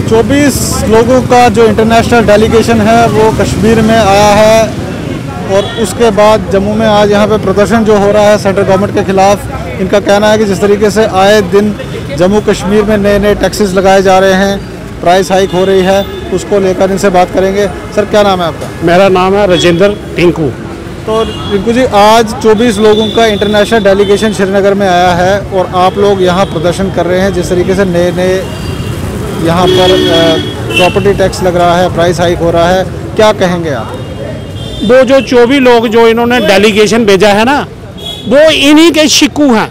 24 लोगों का जो इंटरनेशनल डेलीगेशन है वो कश्मीर में आया है और उसके बाद जम्मू में आज यहाँ पे प्रदर्शन जो हो रहा है सेंट्रल गवर्नमेंट के ख़िलाफ़। इनका कहना है कि जिस तरीके से आए दिन जम्मू कश्मीर में नए नए टैक्सेस लगाए जा रहे हैं, प्राइस हाइक हो रही है, उसको लेकर इनसे बात करेंगे। सर क्या नाम है आपका? मेरा नाम है राजेंद्र टिंकू। तो रिंकू जी, आज 24 लोगों का इंटरनेशनल डेलीगेशन श्रीनगर में आया है और आप लोग यहाँ प्रदर्शन कर रहे हैं। जिस तरीके से नए नए यहाँ पर प्रॉपर्टी टैक्स लग रहा है, प्राइस हाइक हो रहा है, क्या कहेंगे आप? वो जो 24 लोग जो इन्होंने डेलीगेशन भेजा है ना, वो इन्हीं के शिकू हैं,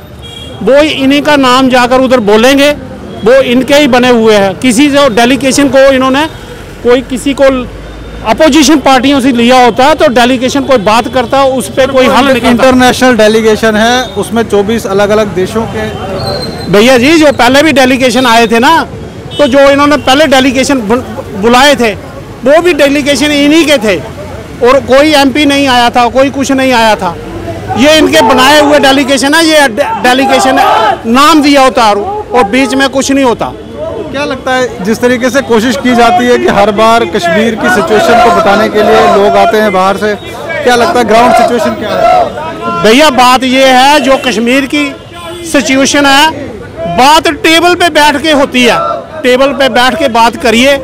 वो इन्हीं का नाम जाकर उधर बोलेंगे, वो इनके ही बने हुए हैं। किसी जो डेलीगेशन को इन्होंने कोई किसी को अपोजिशन पार्टियों से लिया होता है तो डेलीगेशन कोई बात करता है उस पर कोई हल निकलता। इंटरनेशनल डेलीगेशन है, उसमें 24 अलग अलग देशों के भैया जी जो पहले भी डेलीगेशन आए थे ना, तो जो इन्होंने पहले डेलीगेशन बुलाए थे वो भी डेलीगेशन इन्हीं के थे और कोई एमपी नहीं आया था, कोई कुछ नहीं आया था। ये इनके बनाए हुए डेलीगेशन है, ये डेलीगेशन नाम दिया होता और बीच में कुछ नहीं होता। क्या लगता है जिस तरीके से कोशिश की जाती है कि हर बार कश्मीर की सिचुएशन को बताने के लिए लोग आते हैं बाहर से, क्या लगता है ग्राउंड सिचुएशन क्या है? भैया बात ये है, जो कश्मीर की सिचुएशन है, बात टेबल पे बैठ के होती है। टेबल पे बैठ के बात करिए,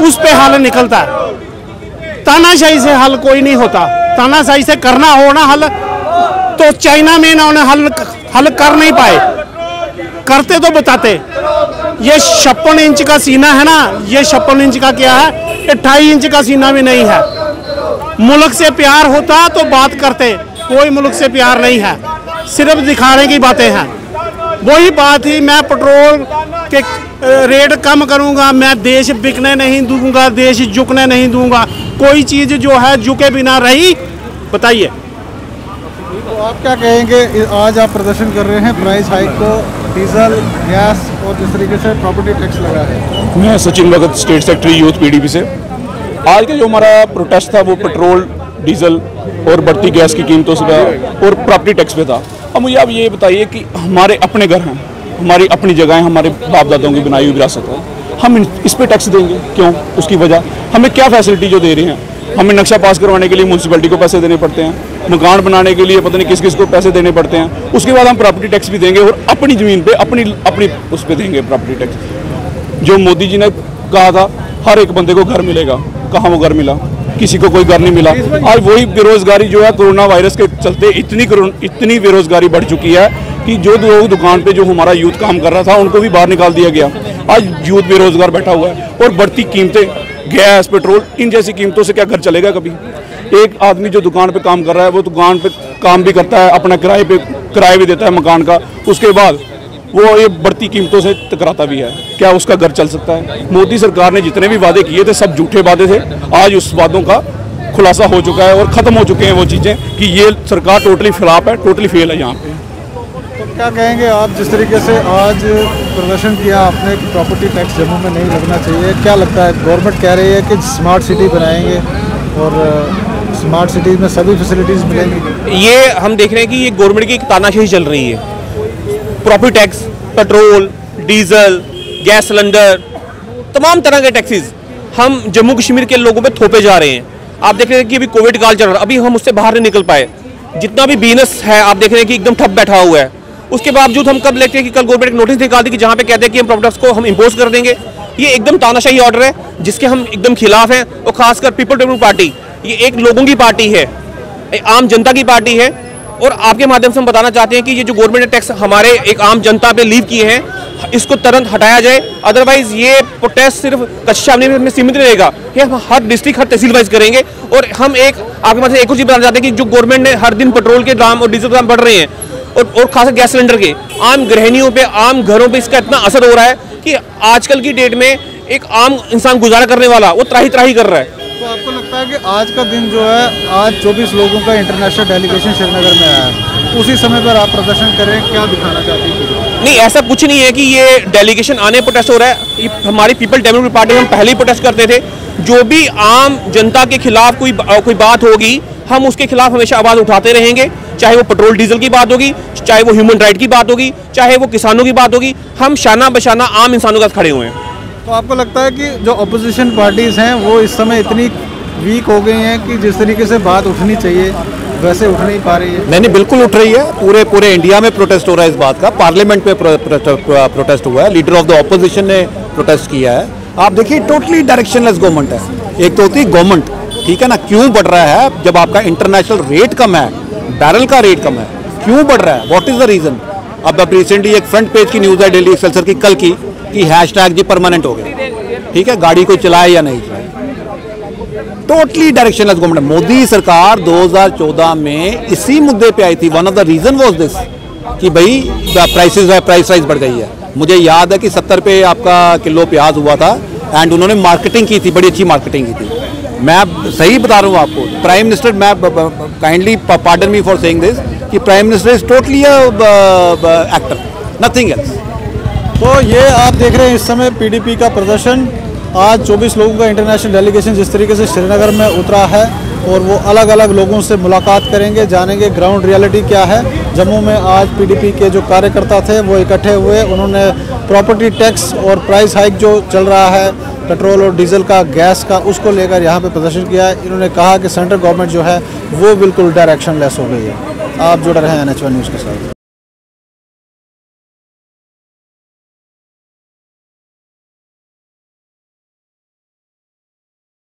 उस पे हल निकलता है। तानाशाही से हल कोई नहीं होता। तानाशाही से करना हो ना हल, तो चाइना में ना उन्हें हल कर नहीं पाए, करते तो बताते। ये 56 इंच का सीना है ना, ये 56 इंच का क्या है, 28 इंच का सीना भी नहीं है। मुल्क से प्यार होता तो बात करते, कोई मुल्क से प्यार नहीं है, सिर्फ दिखाने की बातें हैं। वही बात ही, मैं पेट्रोल के रेट कम करूंगा, मैं देश बिकने नहीं दूंगा, देश झुकने नहीं दूंगा। कोई चीज़ जो है झुके बिना रही, बताइए। तो आप क्या कहेंगे, आज आप प्रदर्शन कर रहे हैं प्राइस हाइक को, डीजल, गैस और जिस तरीके से प्रॉपर्टी टैक्स लगा है? मैं सचिन भगत, स्टेट सेक्रेटरी यूथ पीडीपी से। आज का जो हमारा प्रोटेस्ट था वो पेट्रोल, डीजल और बढ़ती गैस की कीमतों से और प्रॉपर्टी टैक्स पे था। अब मुझे आप ये बताइए कि हमारे अपने घर हैं, हमारी अपनी जगहें, हमारे बाप दादाओं की बनाई हुई विरासत है, हम इस पे टैक्स देंगे क्यों? उसकी वजह हमें क्या फैसिलिटी जो दे रहे हैं, हमें नक्शा पास करवाने के लिए म्यूनसिपैलिटी को पैसे देने पड़ते हैं, मकान बनाने के लिए पता नहीं किस किस को पैसे देने पड़ते हैं, उसके बाद हम प्रॉपर्टी टैक्स भी देंगे और अपनी ज़मीन पे अपनी उस पर देंगे प्रॉपर्टी टैक्स। जो मोदी जी ने कहा था हर एक बंदे को घर मिलेगा, कहाँ वो घर मिला? किसी को कोई घर नहीं मिला। आज वही बेरोजगारी जो है, कोरोना वायरस के चलते इतनी बेरोजगारी बढ़ चुकी है कि जो लोग दुकान पे जो हमारा यूथ काम कर रहा था उनको भी बाहर निकाल दिया गया। आज यूथ बेरोजगार बैठा हुआ है और बढ़ती कीमतें, गैस, पेट्रोल, इन जैसी कीमतों से क्या घर चलेगा कभी? एक आदमी जो दुकान पे काम कर रहा है वो दुकान पे काम भी करता है, अपना किराया भी देता है मकान का, उसके बाद वो ये बढ़ती कीमतों से टकराता भी है। क्या उसका घर चल सकता है? मोदी सरकार ने जितने भी वादे किए थे सब झूठे वादे थे। आज उस वादों का खुलासा हो चुका है और ख़त्म हो चुके हैं वो चीज़ें कि ये सरकार टोटली खिलाफ है, टोटली फेल है यहाँ पे। तो क्या कहेंगे आप, जिस तरीके से आज प्रदर्शन किया आपने कि प्रॉपर्टी टैक्स जम्मू में नहीं लगना चाहिए, क्या लगता है? गवर्नमेंट कह रही है कि स्मार्ट सिटी बनाएंगे और स्मार्ट सिटी में सभी फैसिलिटीज़ मिलेंगी। ये हम देख रहे हैं कि ये गवर्नमेंट की एक तानाशाही चल रही है। Property tax, petrol, diesel, gas cylinder, तमाम तरह के टैक्सेस हम जम्मू कश्मीर के लोगों पे थोपे जा रहे हैं। आप देख रहे हैं कि अभी कोविड काल चल रहा है, अभी हम उससे बाहर नहीं निकल पाए। जितना भी बिजनेस है आप देख रहे हैं कि एकदम ठप बैठा हुआ है। उसके बावजूद हम कब लेते हैं कि कल गवर्नमेंट एक नोटिस निकाल दी कि जहाँ पे कहते हैं कि हम प्रॉपर्टी टैक्स को हम इम्पोज कर देंगे। ये एकदम तानाशाही ऑर्डर है जिसके हम एकदम खिलाफ हैं और खासकर पीपल डेमोक्रेटिक पार्टी, ये एक लोगों की पार्टी है, आम जनता की पार्टी है। और आपके माध्यम से हम बताना चाहते हैं कि ये जो गवर्नमेंट ने टैक्स हमारे एक आम जनता पे लीव किए हैं, इसको तुरंत हटाया जाए। अदरवाइज ये प्रोटेस्ट सिर्फ कच्ची में सीमित नहीं रहेगा, ये हम हर डिस्ट्रिक्ट, हर तहसील वाइज करेंगे। और हम एक आपके माध्यम से एक और चीज़ बताना चाहते हैं कि जो गवर्नमेंट ने हर दिन पेट्रोल के दाम और डीजल के दाम बढ़ रहे हैं और खासकर गैस सिलेंडर के, आम गृहिणियों पे, आम घरों पे इसका इतना असर हो रहा है कि आजकल की डेट में एक आम इंसान गुजारा करने वाला वो त्राही त्राही कर रहा है। तो आपको लगता है कि आज का दिन जो है, आज 24 लोगों का इंटरनेशनल डेलीगेशन श्रीनगर में आया है, उसी समय पर आप प्रदर्शन करें, क्या दिखाना चाहते हैं? नहीं, ऐसा कुछ नहीं है कि ये डेलीगेशन आने प्रोटेस्ट हो रहा है। ये हमारी पीपल डेमोक्रेटिक पार्टी हम पहले ही प्रोटेस्ट करते थे। जो भी आम जनता के खिलाफ कोई बात होगी, हम उसके खिलाफ हमेशा आवाज़ उठाते रहेंगे। चाहे वो पेट्रोल डीजल की बात होगी, चाहे वो ह्यूमन राइट की बात होगी, चाहे वो किसानों की बात होगी, हम शाना बशाना आम इंसानों के साथ खड़े हुए हैं। तो आपको लगता है कि जो अपोजिशन पार्टीज़ हैं वो इस समय इतनी वीक हो गई हैं कि जिस तरीके से बात उठनी चाहिए वैसे उठ नहीं पा रही है? नहीं, बिल्कुल उठ रही है। पूरे इंडिया में प्रोटेस्ट हो रहा है इस बात का। पार्लियामेंट में प्रोटेस्ट हुआ है, लीडर ऑफ द ऑपोजिशन ने प्रोटेस्ट किया है। आप देखिए टोटली डायरेक्शनलेस गवर्नमेंट है। एक तो होती है गवर्नमेंट, ठीक है ना, क्यों बढ़ रहा है जब आपका इंटरनेशनल रेट कम है, बैरल का रेट कम है, क्यों बढ़ रहा है, व्हाट इज द रीजन? अब रिसेंटली एक फ्रंट पेज की न्यूज़ है डेली एक्सेलसियर की कल की कि हैशटैग जी परमानेंट हो गया, ठीक है, गाड़ी कोई चलाए या नहीं चलाए। Totally directionless government. मोदी सरकार 2014 में इसी मुद्दे पे आई थी। One of the reason was this कि भाई प्राइस राइज बढ़ गई है। मुझे याद है कि 70 पे आपका किलो प्याज हुआ था एंड उन्होंने मार्केटिंग की थी, बड़ी अच्छी मार्केटिंग की थी। मैं सही बता रहा हूँ आपको, प्राइम मिनिस्टर, मैं kindly pardon me for saying this, कि prime minister is totally actor, nothing else. तो ये आप देख रहे हैं इस समय पीडीपी का प्रदर्शन। आज 24 लोगों का इंटरनेशनल डेलीगेशन जिस तरीके से श्रीनगर में उतरा है और वो अलग अलग लोगों से मुलाकात करेंगे, जानेंगे ग्राउंड रियलिटी क्या है। जम्मू में आज पीडीपी के जो कार्यकर्ता थे वो इकट्ठे हुए, उन्होंने प्रॉपर्टी टैक्स और प्राइस हाइक जो चल रहा है पेट्रोल और डीजल का, गैस का, उसको लेकर यहाँ पे प्रदर्शन किया है। इन्होंने कहा कि सेंट्रल गवर्नमेंट जो है वो बिल्कुल डायरेक्शनलेस हो गई है। आप जुड़ रहे हैं NH1 न्यूज़ के साथ।